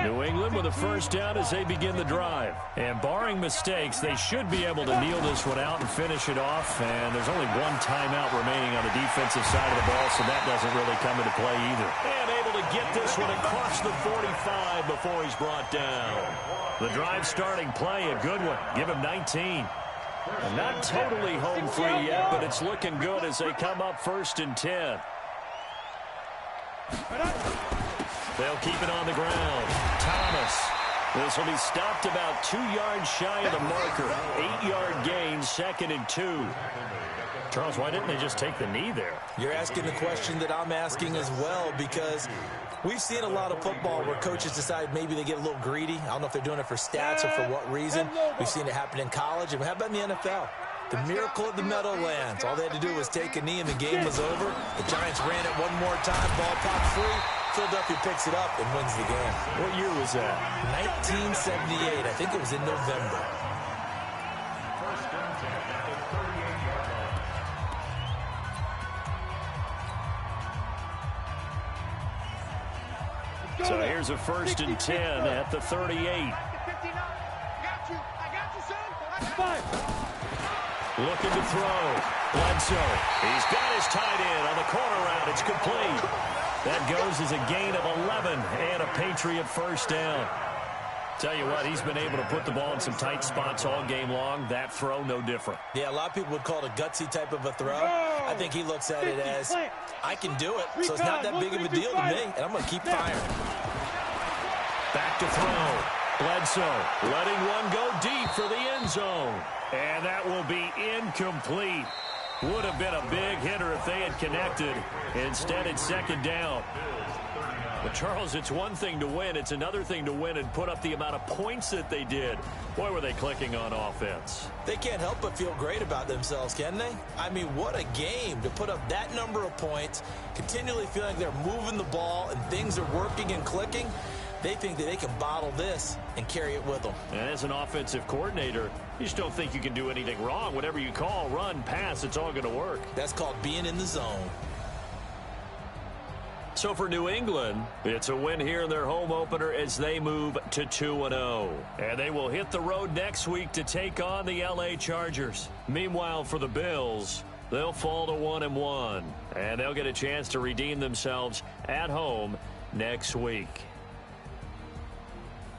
[SPEAKER 1] New England with a first down as they begin the drive. And barring mistakes, they should be able to kneel this one out and finish it off. And there's only 1 timeout remaining on the defensive side of the ball, so that doesn't really come into play either. And able to get this one across the 45 before he's brought down. The drive starting play, a good one. Give him 19. And not totally home free yet, but it's looking good as they come up 1st and 10. They'll keep it on the ground. Thomas. This will be stopped about 2 yards shy of the marker. 8-yard gain, 2nd and 2. Charles, why didn't they just take the knee there?
[SPEAKER 3] You're asking the question that I'm asking as well, because we've seen a lot of football where coaches decide maybe they get a little greedy. I don't know if they're doing it for stats or for what reason. We've seen it happen in college. And how about in the NFL? The miracle of the Meadowlands. All they had to do was take a knee and the game was over. The Giants ran it one more time. Ball popped free. Philadelphia picks it up and wins the game.
[SPEAKER 1] What year was that?
[SPEAKER 3] 1978. I think it was in November.
[SPEAKER 5] First and 10 at the 38-yard line.
[SPEAKER 1] So here's a 1st and 10 at the 38.
[SPEAKER 6] I got you, son.
[SPEAKER 1] Looking to throw. Bledsoe. He's got his tight end on the corner route. It's complete. That goes as a gain of 11 and a Patriot first down. Tell you what, he's been able to put the ball in some tight spots all game long. That throw, no different.
[SPEAKER 3] Yeah, a lot of people would call it a gutsy type of a throw. I think he looks at it as, I can do it, so it's not that big of a deal to me, and I'm going to keep firing.
[SPEAKER 1] Back to throw. Bledsoe letting one go deep for the end zone. And that will be incomplete. Would have been a big hitter if they had connected. Instead, it's second down. But, Charles, it's one thing to win. It's another thing to win and put up the amount of points that they did. Boy, were they clicking on offense.
[SPEAKER 3] They can't help but feel great about themselves, can they? I mean, what a game to put up that number of points, continually feeling like they're moving the ball and things are working and clicking. They think that they can bottle this and carry it with them.
[SPEAKER 1] And as an offensive coordinator, you just don't think you can do anything wrong. Whatever you call, run, pass, it's all going to work.
[SPEAKER 3] That's called being in the zone.
[SPEAKER 1] So for New England, it's a win here in their home opener as they move to 2-0. And they will hit the road next week to take on the LA Chargers. Meanwhile, for the Bills, they'll fall to 1-1. And they'll get a chance to redeem themselves at home next week.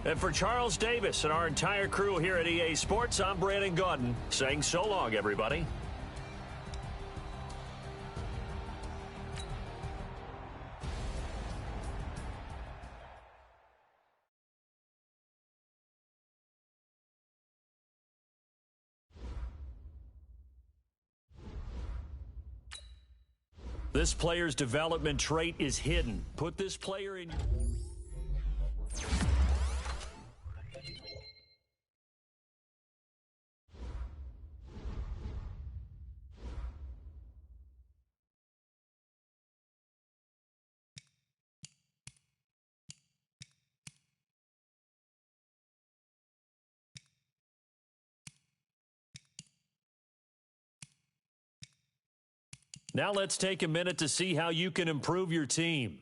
[SPEAKER 1] And for Charles Davis and our entire crew here at EA Sports, I'm Brandon Gaudin saying so long, everybody. This player's development trait is hidden. Put this player in... Now let's take a minute to see how you can improve your team.